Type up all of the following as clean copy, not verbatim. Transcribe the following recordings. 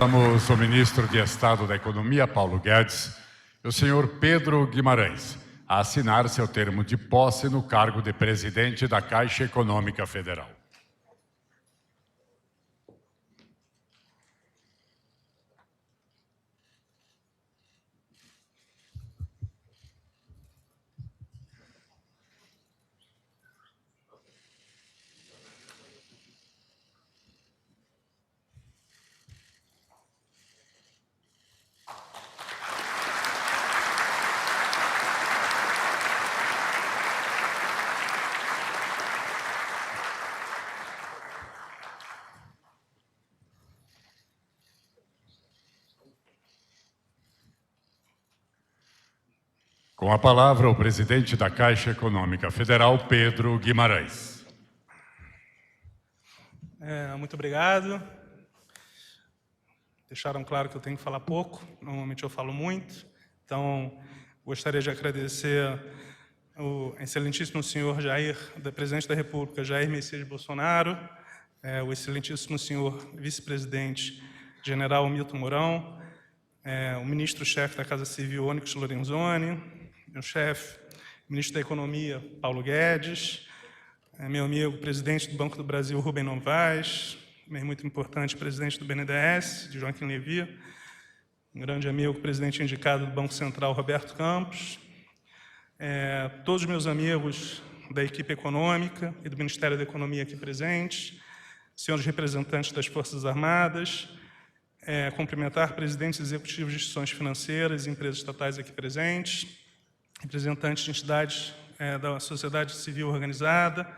Vamos ao ministro de Estado da Economia, Paulo Guedes, e o senhor Pedro Guimarães, a assinar seu termo de posse no cargo de presidente da Caixa Econômica Federal. Com a palavra, o presidente da Caixa Econômica Federal, Pedro Guimarães. Muito obrigado. Deixaram claro que eu tenho que falar pouco, normalmente eu falo muito. Então, gostaria de agradecer o excelentíssimo senhor presidente da República, Jair Messias Bolsonaro, o excelentíssimo senhor vice-presidente general Milton Mourão, o ministro-chefe da Casa Civil, Onyx Lorenzoni, meu chefe, ministro da Economia, Paulo Guedes, meu amigo, presidente do Banco do Brasil, Rubem Novaes, meu muito importante, presidente do BNDES, de Joaquim Levy, um grande amigo, presidente indicado do Banco Central, Roberto Campos, todos os meus amigos da equipe econômica e do Ministério da Economia aqui presentes, senhores representantes das Forças Armadas, cumprimentar presidentes executivos de instituições financeiras e empresas estatais aqui presentes, representantes de entidades da sociedade civil organizada,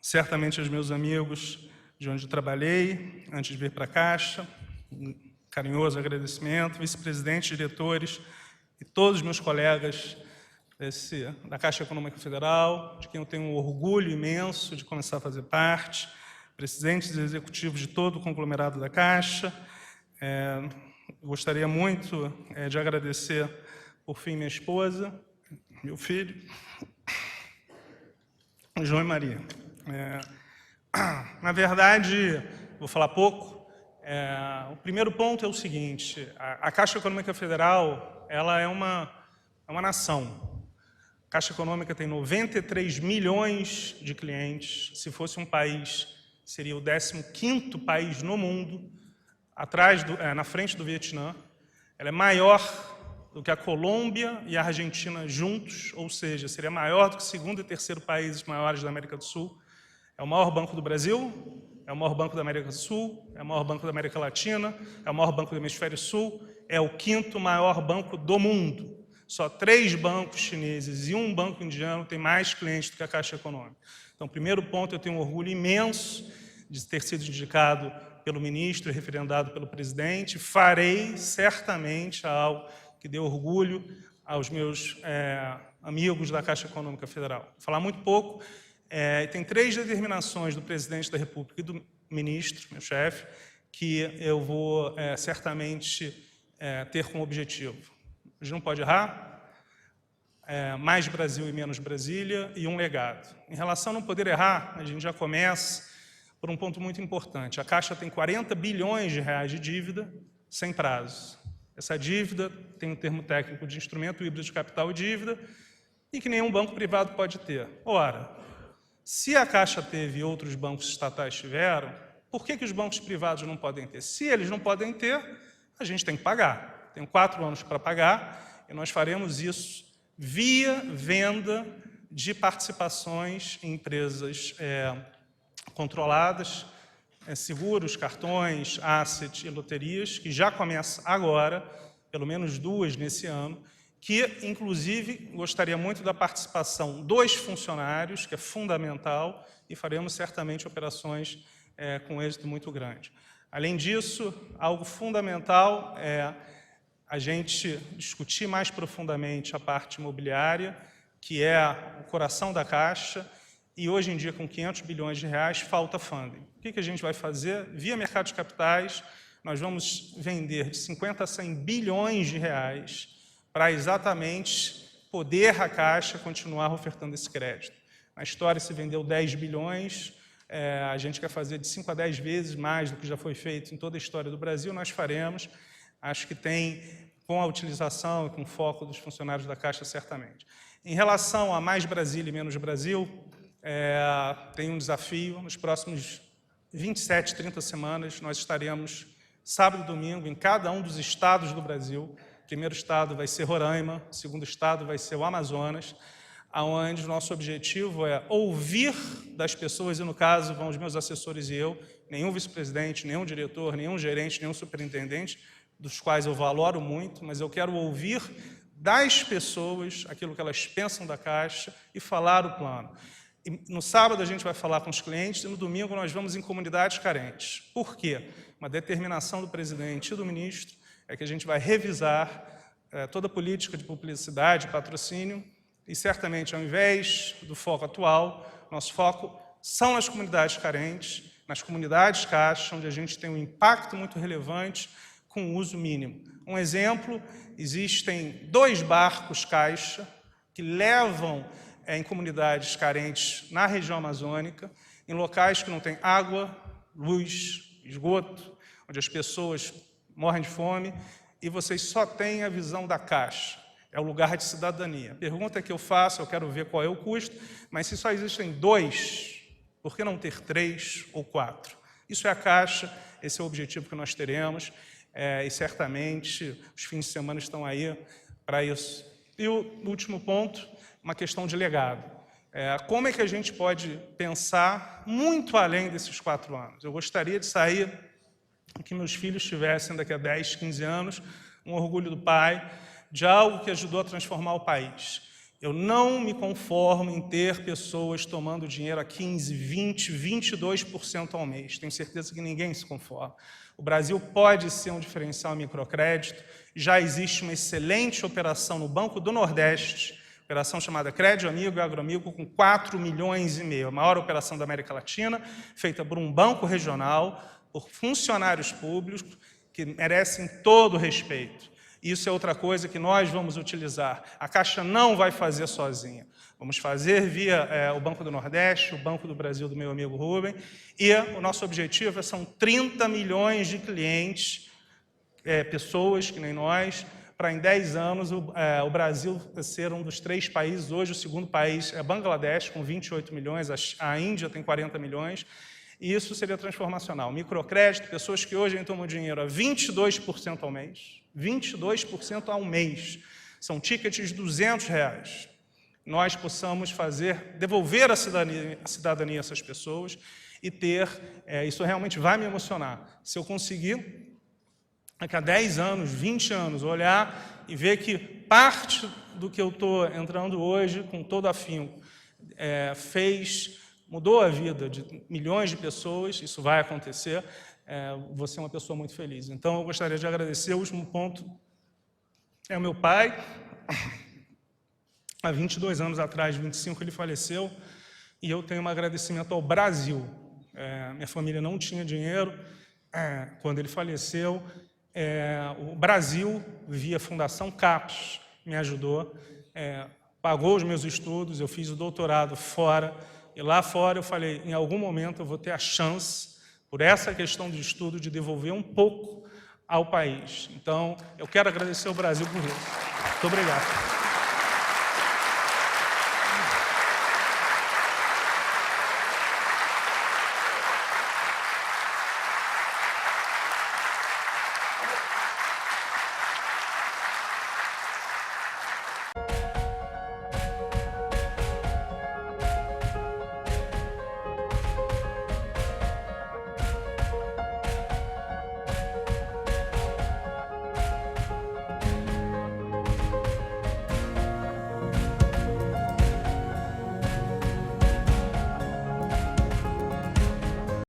certamente os meus amigos de onde eu trabalhei, antes de vir para a Caixa, um carinhoso agradecimento, vice-presidentes, diretores e todos os meus colegas da Caixa Econômica Federal, de quem eu tenho um orgulho imenso de começar a fazer parte, presidentes e executivos de todo o conglomerado da Caixa. Gostaria muito de agradecer, por fim, minha esposa, meu filho, João e Maria. Na verdade, vou falar pouco. O primeiro ponto é o seguinte: a Caixa Econômica Federal, ela é uma nação. A Caixa Econômica tem 93 milhões de clientes. Se fosse um país, seria o 15º país no mundo, na frente do Vietnã. Ela é maior do que a Colômbia e a Argentina juntos, ou seja, seria maior do que o segundo e terceiro países maiores da América do Sul. É o maior banco do Brasil, é o maior banco da América do Sul, é o maior banco da América Latina, é o maior banco do Hemisfério Sul, é o 5º maior banco do mundo. Só 3 bancos chineses e 1 banco indiano têm mais clientes do que a Caixa Econômica. Então, primeiro ponto, eu tenho um orgulho imenso de ter sido indicado pelo ministro e referendado pelo presidente. Farei certamente algo que dê orgulho aos meus amigos da Caixa Econômica Federal. Vou falar muito pouco. Tem 3 determinações do presidente da República e do ministro, meu chefe, que eu vou certamente ter como objetivo. A gente não pode errar, mais Brasil e menos Brasília, e um legado. Em relação a não poder errar, a gente já começa por um ponto muito importante. A Caixa tem 40 bilhões de reais de dívida sem prazo. Essa dívida tem um termo técnico de instrumento híbrido de capital e dívida, e que nenhum banco privado pode ter. Ora, se a Caixa teve e outros bancos estatais tiveram, por que os bancos privados não podem ter? Se eles não podem ter, a gente tem que pagar. Tem 4 anos para pagar, e nós faremos isso via venda de participações em empresas controladas, seguros, cartões, assets e loterias, que já começa agora, pelo menos 2 nesse ano, que, inclusive, gostaria muito da participação dos funcionários, que é fundamental, e faremos certamente operações com êxito muito grande. Além disso, algo fundamental é a gente discutir mais profundamente a parte imobiliária, que é o coração da Caixa, e hoje em dia, com 500 bilhões de reais, falta funding. O que a gente vai fazer? Via mercado de capitais, nós vamos vender de 50 a 100 bilhões de reais para exatamente poder a Caixa continuar ofertando esse crédito. Na história se vendeu 10 bilhões, A gente quer fazer de 5 a 10 vezes mais do que já foi feito em toda a história do Brasil, nós faremos. Acho que tem, com a utilização e com o foco dos funcionários da Caixa, certamente. Em relação a mais Brasil e menos Brasil, tem um desafio. Nos próximos 27, 30 semanas, nós estaremos, sábado e domingo, em cada um dos estados do Brasil. O primeiro estado vai ser Roraima, o segundo estado vai ser o Amazonas, onde o nosso objetivo é ouvir das pessoas, e no caso vão os meus assessores e eu, nenhum vice-presidente, nenhum diretor, nenhum gerente, nenhum superintendente, dos quais eu valoro muito, mas eu quero ouvir das pessoas aquilo que elas pensam da Caixa e falar o plano. E no sábado a gente vai falar com os clientes e no domingo nós vamos em comunidades carentes. Por quê? Uma determinação do presidente e do ministro é que a gente vai revisar toda a política de publicidade e patrocínio e certamente, ao invés do foco atual, nosso foco são nas comunidades carentes, nas comunidades Caixa, onde a gente tem um impacto muito relevante com uso mínimo. Um exemplo, existem 2 barcos Caixa que levam em comunidades carentes na região amazônica, em locais que não tem água, luz, esgoto, onde as pessoas morrem de fome, e vocês só têm a visão da Caixa. É o lugar de cidadania. A pergunta que eu faço, eu quero ver qual é o custo, mas se só existem 2, por que não ter 3 ou 4? Isso é a Caixa, esse é o objetivo que nós teremos, e certamente os fins de semana estão aí para isso. E o último ponto, uma questão de legado. Como é que a gente pode pensar muito além desses 4 anos? Eu gostaria de sair, que meus filhos tivessem daqui a 10, 15 anos, um orgulho do pai, de algo que ajudou a transformar o país. Eu não me conformo em ter pessoas tomando dinheiro a 15%, 20%, 22% ao mês. Tenho certeza que ninguém se conforma. O Brasil pode ser um diferencial em microcrédito. Já existe uma excelente operação no Banco do Nordeste, operação chamada Crédito Amigo e Agroamigo, com 4,5 milhões, a maior operação da América Latina, feita por um banco regional, por funcionários públicos, que merecem todo o respeito. Isso é outra coisa que nós vamos utilizar. A Caixa não vai fazer sozinha. Vamos fazer via o Banco do Nordeste, o Banco do Brasil do meu amigo Rubem, e o nosso objetivo são 30 milhões de clientes, pessoas que nem nós, para em 10 anos o Brasil ser um dos 3 países. Hoje o segundo país é Bangladesh, com 28 milhões, a Índia tem 40 milhões, e isso seria transformacional. Microcrédito, pessoas que hoje tomam dinheiro a 22% ao mês, 22% ao mês, são tickets de R$200. Nós possamos devolver a cidadania a essas pessoas e ter, isso realmente vai me emocionar. Se eu conseguir, daqui a 10 anos, 20 anos, olhar e ver que parte do que eu estou entrando hoje, com todo afinco, mudou a vida de milhões de pessoas, isso vai acontecer, vou ser uma pessoa muito feliz. Então, eu gostaria de agradecer. O último ponto é o meu pai. Há 22 anos atrás, 25, ele faleceu, e eu tenho um agradecimento ao Brasil. Minha família não tinha dinheiro quando ele faleceu. O Brasil, via Fundação CAPES, me ajudou, pagou os meus estudos, eu fiz o doutorado fora, e lá fora eu falei, em algum momento eu vou ter a chance, por essa questão de estudo, de devolver um pouco ao país. Então, eu quero agradecer ao Brasil por isso. Muito obrigado.